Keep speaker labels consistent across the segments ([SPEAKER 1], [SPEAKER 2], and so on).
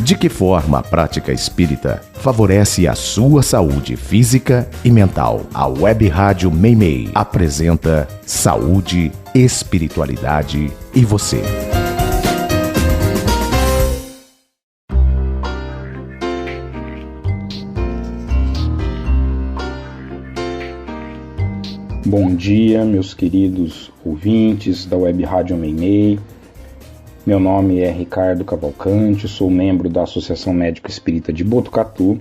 [SPEAKER 1] De que forma a prática espírita favorece a sua saúde física e mental? A Web Rádio Meimei apresenta Saúde, Espiritualidade e Você.
[SPEAKER 2] Bom dia, meus queridos ouvintes da Web Rádio Meimei. Meu nome é Ricardo Cavalcante, sou membro da Associação Médico Espírita de Botucatu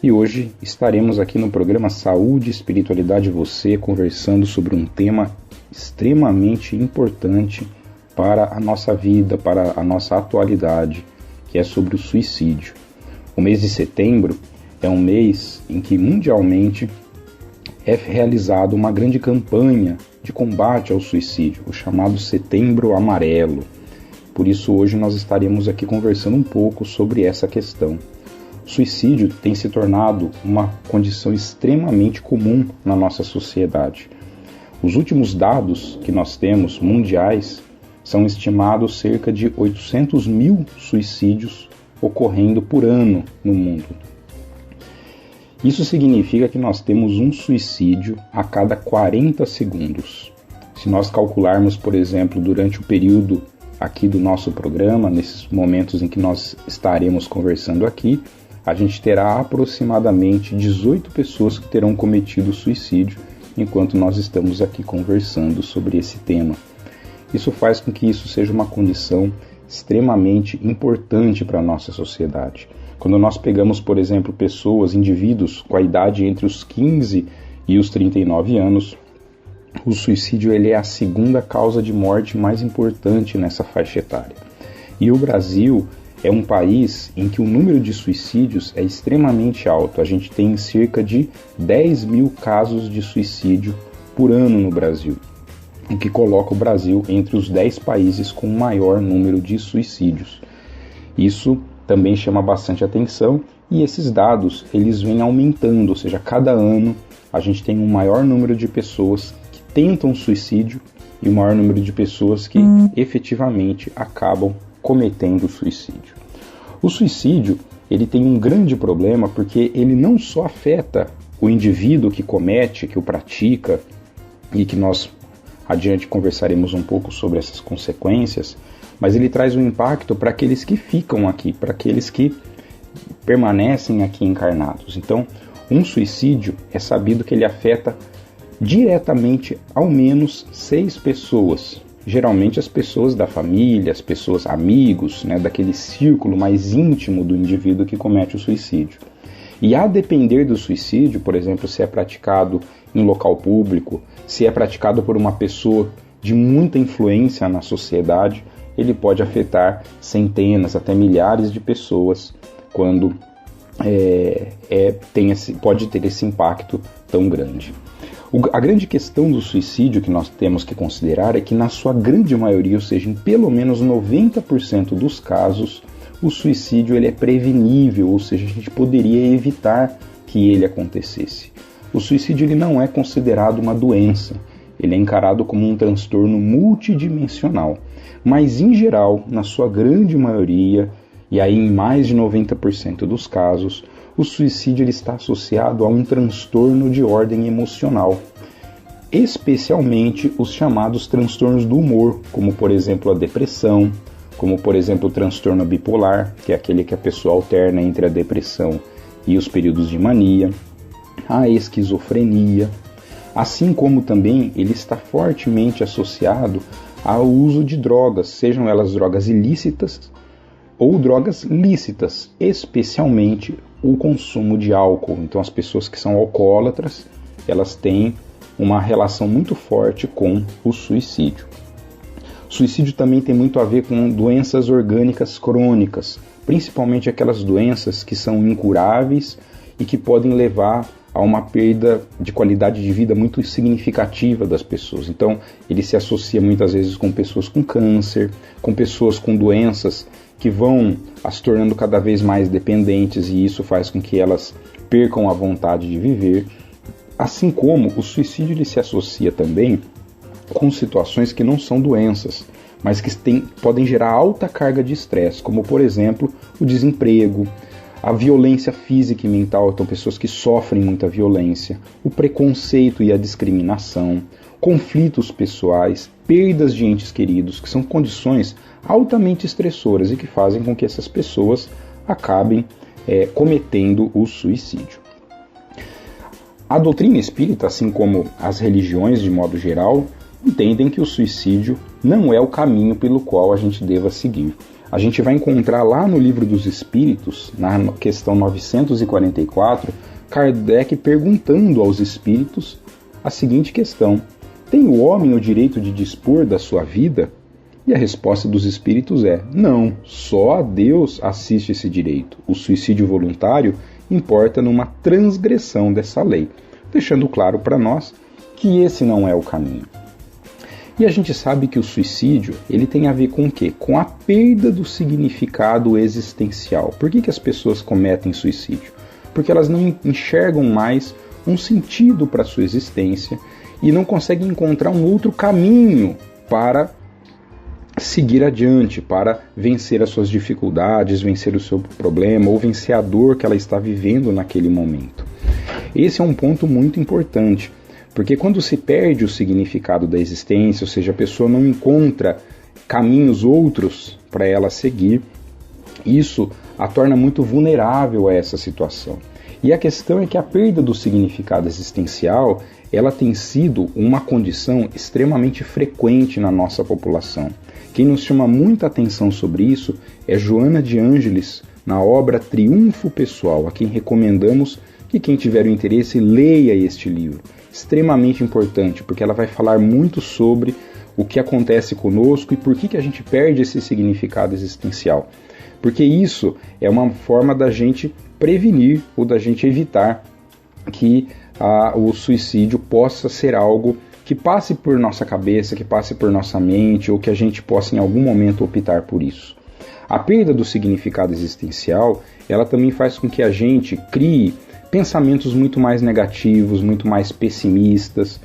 [SPEAKER 2] e hoje estaremos aqui no programa Saúde, Espiritualidade e Você, conversando sobre um tema extremamente importante para a nossa vida, para a nossa atualidade, que é sobre o suicídio. O mês de setembro é um mês em que mundialmente é realizada uma grande campanha de combate ao suicídio, o chamado Setembro Amarelo. Por isso hoje nós estaremos aqui conversando um pouco sobre essa questão. O suicídio tem se tornado uma condição extremamente comum na nossa sociedade. Os últimos dados que nós temos mundiais são estimados cerca de 800 mil suicídios ocorrendo por ano no mundo. Isso significa que nós temos um suicídio a cada 40 segundos. Se nós calcularmos, por exemplo, durante o período aqui do nosso programa, nesses momentos em que nós estaremos conversando aqui, a gente terá aproximadamente 18 pessoas que terão cometido suicídio enquanto nós estamos aqui conversando sobre esse tema. Isso faz com que isso seja uma condição extremamente importante para a nossa sociedade. Quando nós pegamos, por exemplo, indivíduos com a idade entre os 15 e os 39 anos, o suicídio ele é a segunda causa de morte mais importante nessa faixa etária. E o Brasil é um país em que o número de suicídios é extremamente alto. A gente tem cerca de 10 mil casos de suicídio por ano no Brasil, o que coloca o Brasil entre os 10 países com o maior número de suicídios. Isso também chama bastante atenção e esses dados eles vêm aumentando, ou seja, cada ano a gente tem um maior número de pessoas que tentam suicídio e um maior número de pessoas que efetivamente acabam cometendo suicídio. O suicídio ele tem um grande problema porque ele não só afeta o indivíduo que comete, que o pratica, e que nós adiante conversaremos um pouco sobre essas consequências, mas ele traz um impacto para aqueles que ficam aqui, para aqueles que permanecem aqui encarnados. Então, um suicídio é sabido que ele afeta diretamente ao menos 6 pessoas. Geralmente as pessoas da família, as pessoas amigos, daquele círculo mais íntimo do indivíduo que comete o suicídio. E a depender do suicídio, por exemplo, se é praticado em local público, se é praticado por uma pessoa de muita influência na sociedade, ele pode afetar centenas, até milhares de pessoas quando pode ter esse impacto tão grande. A grande questão do suicídio que nós temos que considerar é que na sua grande maioria, ou seja, em pelo menos 90% dos casos, o suicídio ele é prevenível, ou seja, a gente poderia evitar que ele acontecesse. O suicídio ele não é considerado uma doença, ele é encarado como um transtorno multidimensional, mas em geral, na sua grande maioria, e aí em mais de 90% dos casos, o suicídio ele está associado a um transtorno de ordem emocional, especialmente os chamados transtornos do humor, como por exemplo a depressão, como por exemplo o transtorno bipolar, que é aquele que a pessoa alterna entre a depressão e os períodos de mania, a esquizofrenia, assim como também ele está fortemente associado ao uso de drogas, sejam elas drogas ilícitas ou drogas lícitas, especialmente o consumo de álcool. Então as pessoas que são alcoólatras, elas têm uma relação muito forte com o suicídio. O suicídio também tem muito a ver com doenças orgânicas crônicas, principalmente aquelas doenças que são incuráveis e que podem levar a uma perda de qualidade de vida muito significativa das pessoas. Então, ele se associa muitas vezes com pessoas com câncer, com pessoas com doenças que vão as tornando cada vez mais dependentes, e isso faz com que elas percam a vontade de viver. Assim como o suicídio ele se associa também com situações que não são doenças. mas que podem gerar alta carga de estresse, como por exemplo o desemprego, a violência física e mental, então pessoas que sofrem muita violência, o preconceito e a discriminação, conflitos pessoais, perdas de entes queridos, que são condições altamente estressoras e que fazem com que essas pessoas acabem cometendo o suicídio. A doutrina espírita, assim como as religiões de modo geral, entendem que o suicídio não é o caminho pelo qual a gente deva seguir. A gente vai encontrar lá no Livro dos Espíritos, na questão 944, Kardec perguntando aos espíritos a seguinte questão: tem o homem o direito de dispor da sua vida? E a resposta dos espíritos é: não, só a Deus assiste esse direito. O suicídio voluntário importa numa transgressão dessa lei, deixando claro para nós que esse não é o caminho. E a gente sabe que o suicídio ele tem a ver com o quê? Com a perda do significado existencial. Por que as pessoas cometem suicídio? Porque elas não enxergam mais um sentido para a sua existência e não conseguem encontrar um outro caminho para seguir adiante, para vencer as suas dificuldades, vencer o seu problema ou vencer a dor que ela está vivendo naquele momento. Esse é um ponto muito importante, porque quando se perde o significado da existência, ou seja, a pessoa não encontra caminhos outros para ela seguir, isso a torna muito vulnerável a essa situação. E a questão é que a perda do significado existencial, ela tem sido uma condição extremamente frequente na nossa população. Quem nos chama muita atenção sobre isso é Joana de Ângeles, na obra Triunfo Pessoal, a quem recomendamos que quem tiver o interesse leia este livro. Extremamente importante, porque ela vai falar muito sobre o que acontece conosco e por que a gente perde esse significado existencial. Porque isso é uma forma da gente prevenir ou da gente evitar que o suicídio possa ser algo que passe por nossa cabeça, que passe por nossa mente, ou que a gente possa em algum momento optar por isso. A perda do significado existencial, ela também faz com que a gente crie pensamentos muito mais negativos, muito mais pessimistas,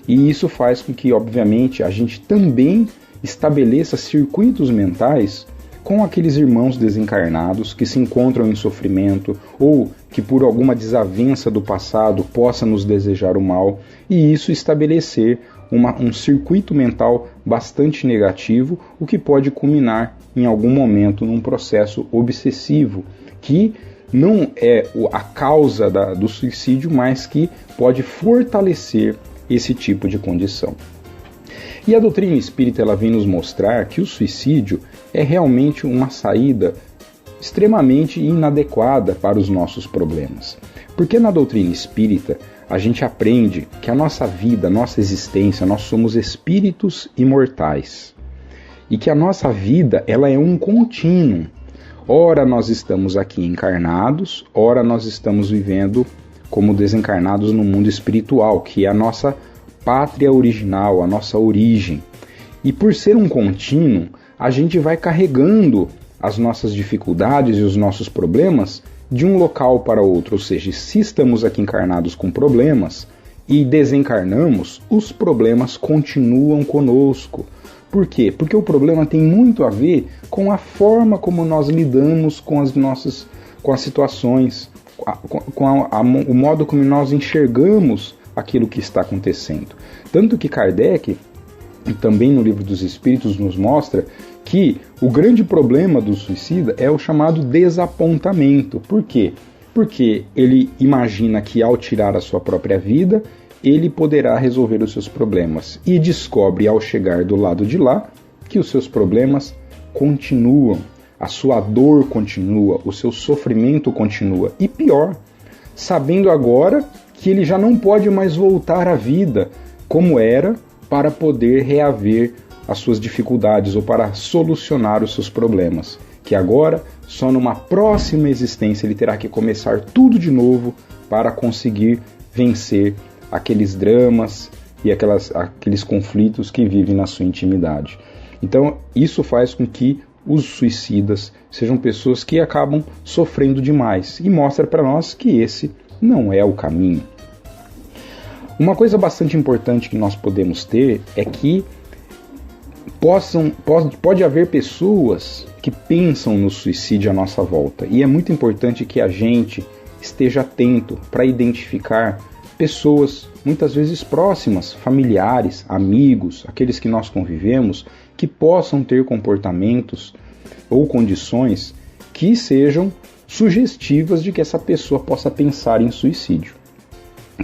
[SPEAKER 2] e isso faz com que, obviamente, a gente também estabeleça circuitos mentais com aqueles irmãos desencarnados que se encontram em sofrimento ou que por alguma desavença do passado possa nos desejar o mal, e isso estabelecer um circuito mental bastante negativo, o que pode culminar em algum momento num processo obsessivo, que não é a causa do suicídio, mas que pode fortalecer esse tipo de condição. E a doutrina espírita ela vem nos mostrar que o suicídio é realmente uma saída extremamente inadequada para os nossos problemas. Porque na doutrina espírita a gente aprende que a nossa vida, a nossa existência, nós somos espíritos imortais. E que a nossa vida ela é um contínuo. Ora nós estamos aqui encarnados, ora nós estamos vivendo como desencarnados no mundo espiritual, que é a nossa pátria original, a nossa origem. E por ser um contínuo, a gente vai carregando as nossas dificuldades e os nossos problemas de um local para outro. Ou seja, se estamos aqui encarnados com problemas e desencarnamos, os problemas continuam conosco. Por quê? Porque o problema tem muito a ver com a forma como nós lidamos com as situações, o modo como nós enxergamos aquilo que está acontecendo. Tanto que Kardec, também no Livro dos Espíritos, nos mostra que o grande problema do suicida é o chamado desapontamento. Por quê? Porque ele imagina que ao tirar a sua própria vida, ele poderá resolver os seus problemas. E descobre ao chegar do lado de lá que os seus problemas continuam, a sua dor continua, o seu sofrimento continua. E pior, sabendo agora que ele já não pode mais voltar à vida como era para poder reaver as suas dificuldades ou para solucionar os seus problemas. Que agora, só numa próxima existência, ele terá que começar tudo de novo para conseguir vencer aqueles dramas e aqueles conflitos que vive na sua intimidade. Então, isso faz com que os suicidas sejam pessoas que acabam sofrendo demais e mostra para nós que esse não é o caminho. Uma coisa bastante importante que nós podemos ter é que pode haver pessoas que pensam no suicídio à nossa volta, e é muito importante que a gente esteja atento para identificar pessoas muitas vezes próximas, familiares, amigos, aqueles que nós convivemos, que possam ter comportamentos ou condições que sejam sugestivas de que essa pessoa possa pensar em suicídio.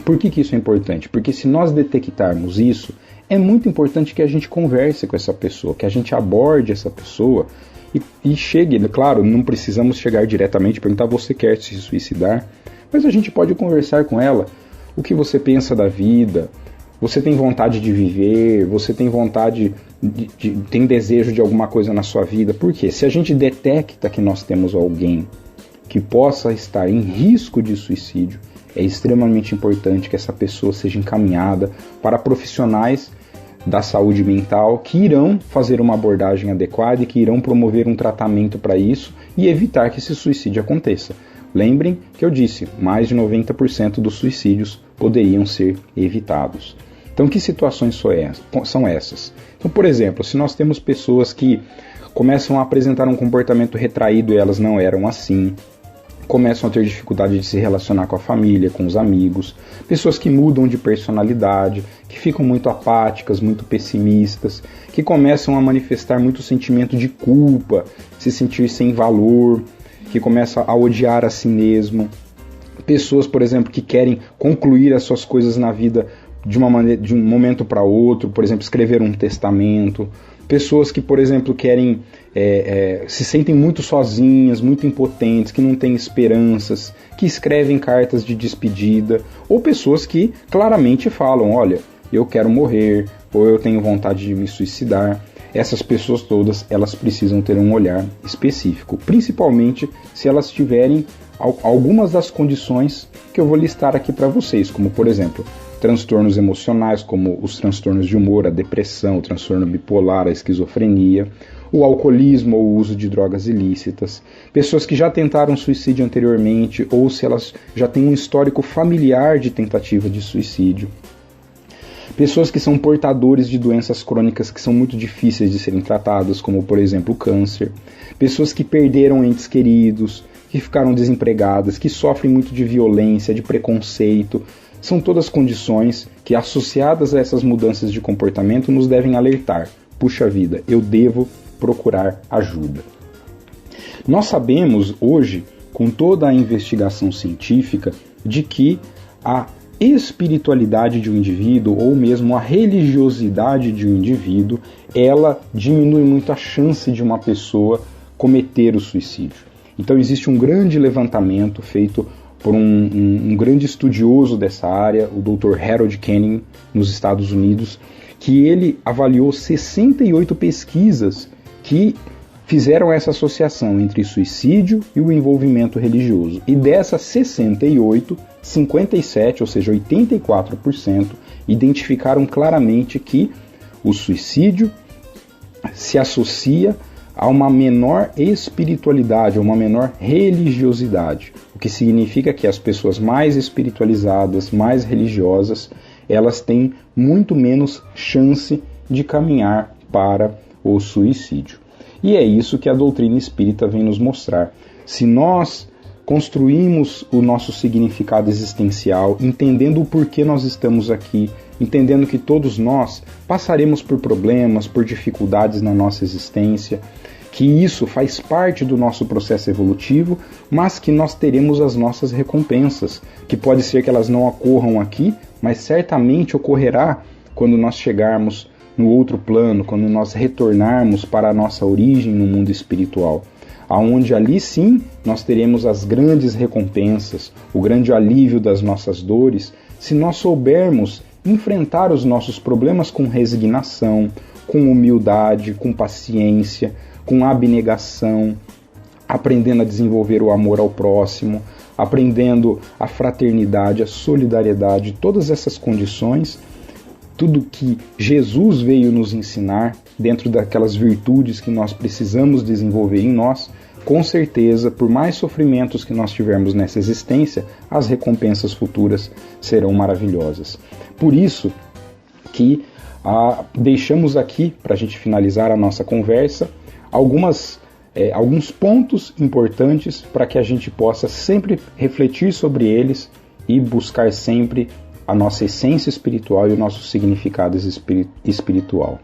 [SPEAKER 2] Por que isso é importante? Porque se nós detectarmos isso, é muito importante que a gente converse com essa pessoa, que a gente aborde essa pessoa e chegue, claro, não precisamos chegar diretamente e perguntar: você quer se suicidar? Mas a gente pode conversar com ela. O que você pensa da vida? Você tem vontade de viver? Você tem vontade tem desejo de alguma coisa na sua vida? Por quê? Se a gente detecta que nós temos alguém que possa estar em risco de suicídio, é extremamente importante que essa pessoa seja encaminhada para profissionais da saúde mental que irão fazer uma abordagem adequada e que irão promover um tratamento para isso e evitar que esse suicídio aconteça. Lembrem que eu disse, mais de 90% dos suicídios poderiam ser evitados. Então, que situações são essas? Então, por exemplo, se nós temos pessoas que começam a apresentar um comportamento retraído e elas não eram assim, começam a ter dificuldade de se relacionar com a família, com os amigos, pessoas que mudam de personalidade, que ficam muito apáticas, muito pessimistas, que começam a manifestar muito sentimento de culpa, se sentir sem valor, que começam a odiar a si mesmo, pessoas, por exemplo, que querem concluir as suas coisas na vida de um momento para outro, por exemplo, escrever um testamento, pessoas que, por exemplo, querem se sentem muito sozinhas, muito impotentes, que não têm esperanças, que escrevem cartas de despedida, ou pessoas que claramente falam: olha, eu quero morrer, ou eu tenho vontade de me suicidar. Essas pessoas todas, elas precisam ter um olhar específico, principalmente se elas tiverem algumas das condições que eu vou listar aqui para vocês, como, por exemplo, transtornos emocionais, como os transtornos de humor, a depressão, o transtorno bipolar, a esquizofrenia, o alcoolismo ou o uso de drogas ilícitas, pessoas que já tentaram suicídio anteriormente ou se elas já têm um histórico familiar de tentativa de suicídio, pessoas que são portadores de doenças crônicas que são muito difíceis de serem tratadas, como, por exemplo, o câncer, pessoas que perderam entes queridos, que ficaram desempregadas, que sofrem muito de violência, de preconceito. São todas condições que, associadas a essas mudanças de comportamento, nos devem alertar: puxa vida, eu devo procurar ajuda. Nós sabemos hoje, com toda a investigação científica, de que a espiritualidade de um indivíduo, ou mesmo a religiosidade de um indivíduo, ela diminui muito a chance de uma pessoa cometer o suicídio. Então existe um grande levantamento feito por um grande estudioso dessa área, o Dr. Harold Kenning, nos Estados Unidos, que ele avaliou 68 pesquisas que fizeram essa associação entre suicídio e o envolvimento religioso. E dessas 68, 57, ou seja, 84%, identificaram claramente que o suicídio se associa a uma menor espiritualidade, a uma menor religiosidade, o que significa que as pessoas mais espiritualizadas, mais religiosas, elas têm muito menos chance de caminhar para o suicídio. E é isso que a doutrina espírita vem nos mostrar. Se nós construímos o nosso significado existencial, entendendo o porquê nós estamos aqui, entendendo que todos nós passaremos por problemas, por dificuldades na nossa existência, que isso faz parte do nosso processo evolutivo, mas que nós teremos as nossas recompensas, que pode ser que elas não ocorram aqui, mas certamente ocorrerá quando nós chegarmos no outro plano, quando nós retornarmos para a nossa origem no mundo espiritual, aonde ali sim nós teremos as grandes recompensas, o grande alívio das nossas dores, se nós soubermos enfrentar os nossos problemas com resignação, com humildade, com paciência, com abnegação, aprendendo a desenvolver o amor ao próximo, aprendendo a fraternidade, a solidariedade, todas essas condições, tudo que Jesus veio nos ensinar dentro daquelas virtudes que nós precisamos desenvolver em nós, com certeza, por mais sofrimentos que nós tivermos nessa existência, as recompensas futuras serão maravilhosas. Por isso que Deixamos aqui, para a gente finalizar a nossa conversa, alguns pontos importantes para que a gente possa sempre refletir sobre eles e buscar sempre a nossa essência espiritual e o nosso significado espiritual.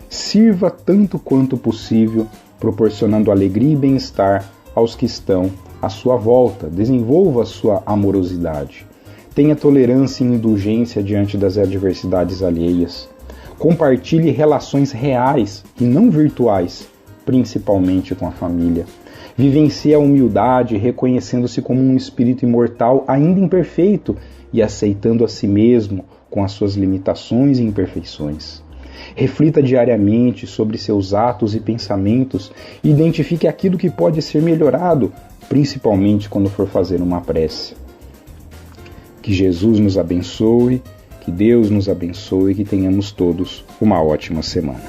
[SPEAKER 2] Sirva tanto quanto possível, proporcionando alegria e bem-estar aos que estão à sua volta. Desenvolva a sua amorosidade. Tenha tolerância e indulgência diante das adversidades alheias. Compartilhe relações reais e não virtuais, principalmente com a família. Vivencie a humildade, reconhecendo-se como um espírito imortal ainda imperfeito e aceitando a si mesmo com as suas limitações e imperfeições. Reflita diariamente sobre seus atos e pensamentos e identifique aquilo que pode ser melhorado, principalmente quando for fazer uma prece. Que Jesus nos abençoe, que Deus nos abençoe e que tenhamos todos uma ótima semana.